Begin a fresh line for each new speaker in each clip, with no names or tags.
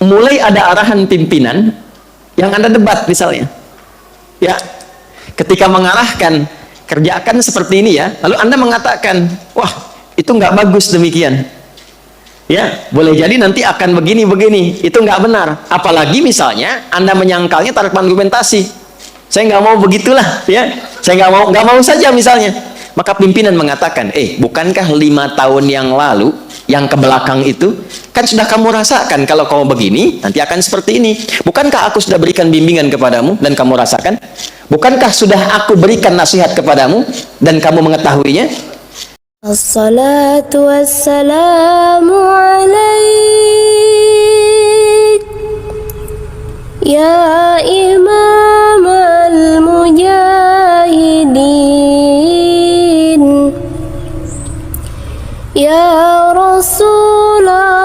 mulai ada arahan pimpinan yang Anda debat misalnya. Ya, ketika mengarahkan kerjakan seperti ini ya, lalu Anda mengatakan, wah itu nggak bagus demikian. Ya, boleh jadi nanti akan begini-begini, itu nggak benar. Apalagi misalnya Anda menyangkalnya tanpa argumentasi. Saya nggak mau begitulah, ya. Saya nggak mau saja misalnya. Maka pimpinan mengatakan, bukankah 5 tahun yang lalu, yang ke belakang itu, kan sudah kamu rasakan kalau kamu begini, nanti akan seperti ini. Bukankah aku sudah berikan bimbingan kepadamu dan kamu rasakan? Bukankah sudah aku berikan nasihat kepadamu dan kamu mengetahuinya?
Assalatu wassalamu alaik ya imam al-mujahidin ya Rasulullah.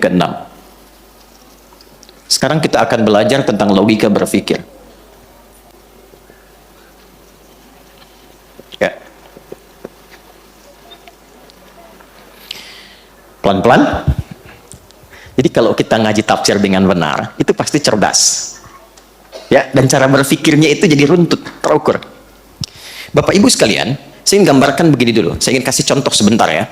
Keenam. Sekarang kita akan belajar tentang logika berpikir. Ya. Pelan-pelan. Jadi kalau kita ngaji tafsir dengan benar, itu pasti cerdas. Ya, dan cara berpikirnya itu jadi runtut, terukur. Bapak Ibu sekalian, saya ingin gambarkan begini dulu. Saya ingin kasih contoh sebentar ya.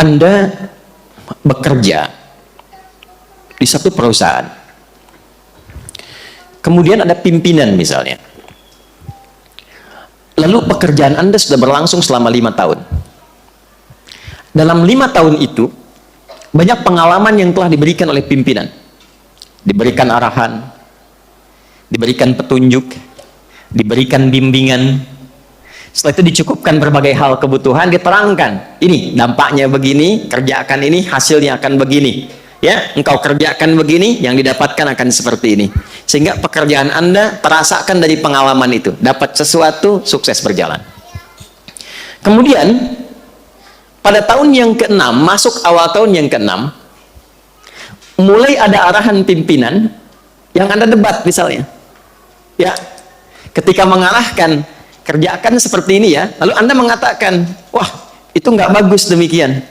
Anda bekerja di satu perusahaan, kemudian ada pimpinan misalnya, lalu pekerjaan Anda sudah berlangsung selama 5 tahun. Dalam 5 tahun itu banyak pengalaman yang telah diberikan oleh pimpinan, diberikan arahan, diberikan petunjuk, diberikan bimbingan. Setelah itu dicukupkan berbagai hal kebutuhan, diterangkan, ini dampaknya begini, kerjakan ini, hasilnya akan begini. Ya, engkau kerjakan begini, yang didapatkan akan seperti ini. Sehingga pekerjaan Anda terasakan dari pengalaman itu, dapat sesuatu, sukses berjalan. Kemudian pada tahun yang ke-6, masuk awal tahun yang ke-6, mulai ada arahan pimpinan yang Anda debat misalnya. Ya, ketika mengarahkan kerjakan seperti ini ya, lalu Anda mengatakan, wah itu nggak bagus demikian.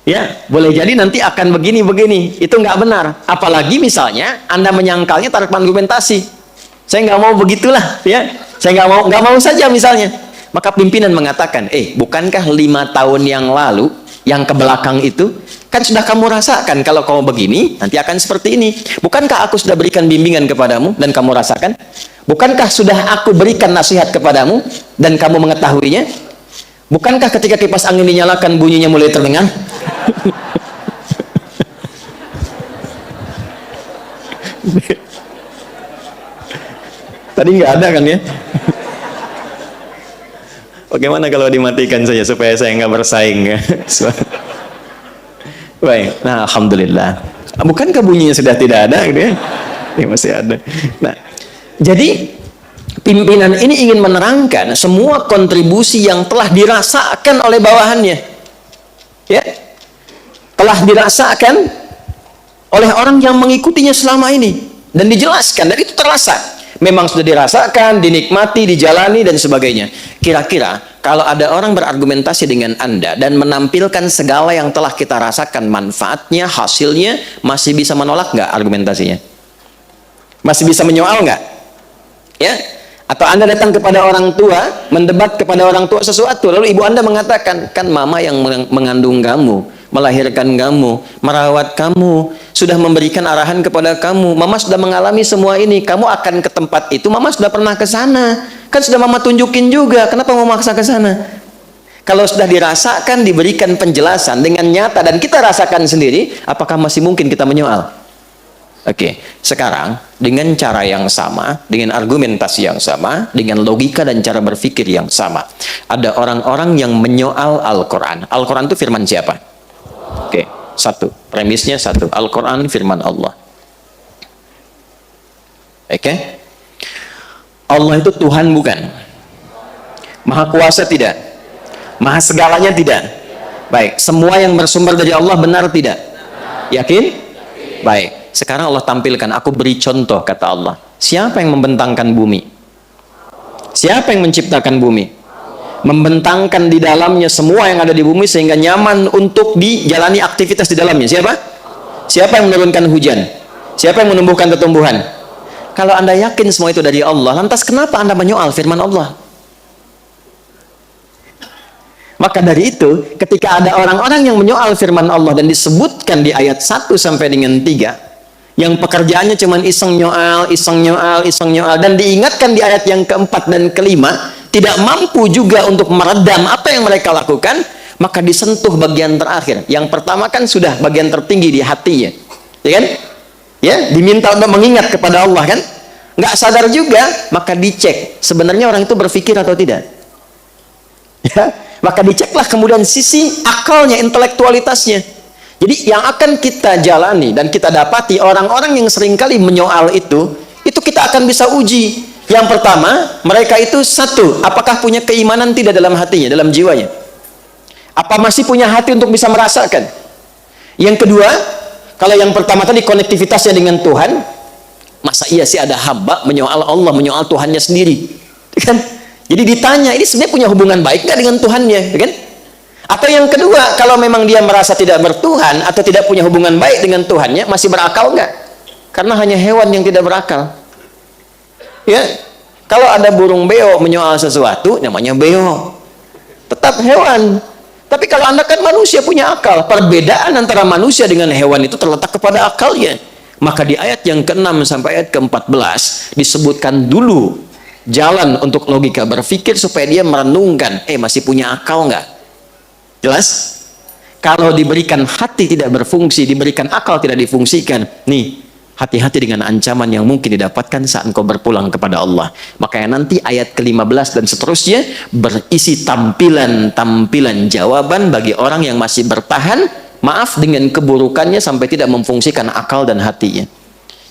Ya, boleh jadi nanti akan begini-begini, itu nggak benar. Apalagi misalnya Anda menyangkalnya tanpa argumentasi. Saya nggak mau begitulah, ya. Saya nggak mau saja misalnya. Maka pimpinan mengatakan, bukankah 5 tahun yang lalu, yang ke belakang itu, kan sudah kamu rasakan kalau kamu begini, nanti akan seperti ini. Bukankah aku sudah berikan bimbingan kepadamu dan kamu rasakan? Bukankah sudah aku berikan nasihat kepadamu dan kamu mengetahuinya? Bukankah ketika kipas angin dinyalakan bunyinya mulai terdengar? Tadi nggak ada kan ya? Bagaimana kalau dimatikan saja supaya saya nggak bersaing ya? Baik, nah alhamdulillah. Bukankah bunyinya sudah tidak ada gitu ya? Ini masih ada. Nah, jadi pimpinan ini ingin menerangkan semua kontribusi yang telah dirasakan oleh bawahannya. Ya. Telah dirasakan oleh orang yang mengikutinya selama ini dan dijelaskan dan itu terasa. Memang sudah dirasakan, dinikmati, dijalani dan sebagainya. Kira-kira kalau ada orang berargumentasi dengan Anda dan menampilkan segala yang telah kita rasakan manfaatnya, hasilnya, masih bisa menolak nggak argumentasinya? Masih bisa menyoal nggak? Ya? Atau Anda datang kepada orang tua, mendebat kepada orang tua sesuatu, lalu ibu Anda mengatakan, kan mama yang mengandung kamu, melahirkan kamu, merawat kamu, sudah memberikan arahan kepada kamu, mama sudah mengalami semua ini, kamu akan ke tempat itu, mama sudah pernah ke sana, kan sudah mama tunjukin juga, kenapa mau maksa ke sana? Kalau sudah dirasakan, diberikan penjelasan dengan nyata dan kita rasakan sendiri, apakah masih mungkin kita menyoal? Oke, sekarang dengan cara yang sama, dengan argumentasi yang sama, dengan logika dan cara berpikir yang sama, ada orang-orang yang menyoal Al-Quran. Al-Quran itu firman siapa? Oke, satu, premisnya satu, Al-Quran firman Allah. Oke, Allah itu Tuhan bukan? Maha kuasa tidak? Maha segalanya tidak? Baik. Semua yang bersumber dari Allah benar tidak? Yakin? Baik. Sekarang Allah tampilkan, aku beri contoh, kata Allah. Siapa yang membentangkan bumi? Siapa yang menciptakan bumi? Membentangkan di dalamnya semua yang ada di bumi sehingga nyaman untuk dijalani aktivitas di dalamnya. Siapa? Siapa yang menurunkan hujan? Siapa yang menumbuhkan tumbuhan? Kalau Anda yakin semua itu dari Allah, lantas kenapa Anda menyoal firman Allah? Maka dari itu, ketika ada orang-orang yang menyoal firman Allah dan disebutkan di ayat 1 sampai dengan 3, yang pekerjaannya cuma iseng nyoal, dan diingatkan di ayat yang keempat dan kelima, tidak mampu juga untuk meredam apa yang mereka lakukan, maka disentuh bagian terakhir. Yang pertama kan sudah bagian tertinggi di hatinya, ya kan? Ya, diminta untuk mengingat kepada Allah kan? Nggak sadar juga, maka dicek sebenarnya orang itu berpikir atau tidak. Ya, maka diceklah kemudian sisi akalnya, intelektualitasnya. Jadi yang akan kita jalani dan kita dapati orang-orang yang seringkali menyoal itu kita akan bisa uji. Yang pertama, mereka itu satu, apakah punya keimanan tidak dalam hatinya, dalam jiwanya? Apa masih punya hati untuk bisa merasakan? Yang kedua, kalau yang pertama tadi konektivitasnya dengan Tuhan, masa iya sih ada hamba menyoal Allah, menyoal Tuhannya sendiri, kan? Jadi ditanya, ini sebenarnya punya hubungan baik nggak dengan Tuhannya, kan? Atau yang kedua, kalau memang dia merasa tidak bertuhan atau tidak punya hubungan baik dengan Tuhannya, masih berakal nggak? Karena hanya hewan yang tidak berakal. Ya, kalau ada burung beo menyoal sesuatu, namanya beo, tetap hewan. Tapi kalau Anda kan manusia punya akal. Perbedaan antara manusia dengan hewan itu terletak kepada akalnya. Maka di ayat yang ke-6 sampai ayat ke-14 disebutkan dulu jalan untuk logika berpikir supaya dia merenungkan, masih punya akal nggak? Jelas? Kalau diberikan hati tidak berfungsi, diberikan akal tidak difungsikan, nih, hati-hati dengan ancaman yang mungkin didapatkan saat engkau berpulang kepada Allah. Makanya nanti ayat ke-15 dan seterusnya berisi tampilan-tampilan jawaban bagi orang yang masih bertahan, maaf, dengan keburukannya sampai tidak memfungsikan akal dan hatinya.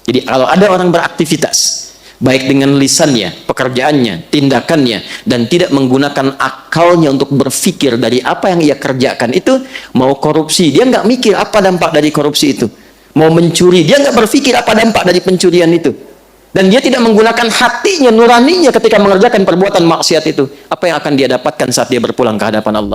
Jadi kalau ada orang beraktivitas baik dengan lisannya, pekerjaannya, tindakannya, dan tidak menggunakan akalnya untuk berpikir dari apa yang ia kerjakan itu, mau korupsi, dia nggak mikir apa dampak dari korupsi itu. Mau mencuri, dia nggak berpikir apa dampak dari pencurian itu. Dan dia tidak menggunakan hatinya, nuraninya ketika mengerjakan perbuatan maksiat itu. Apa yang akan dia dapatkan saat dia berpulang ke hadapan Allah?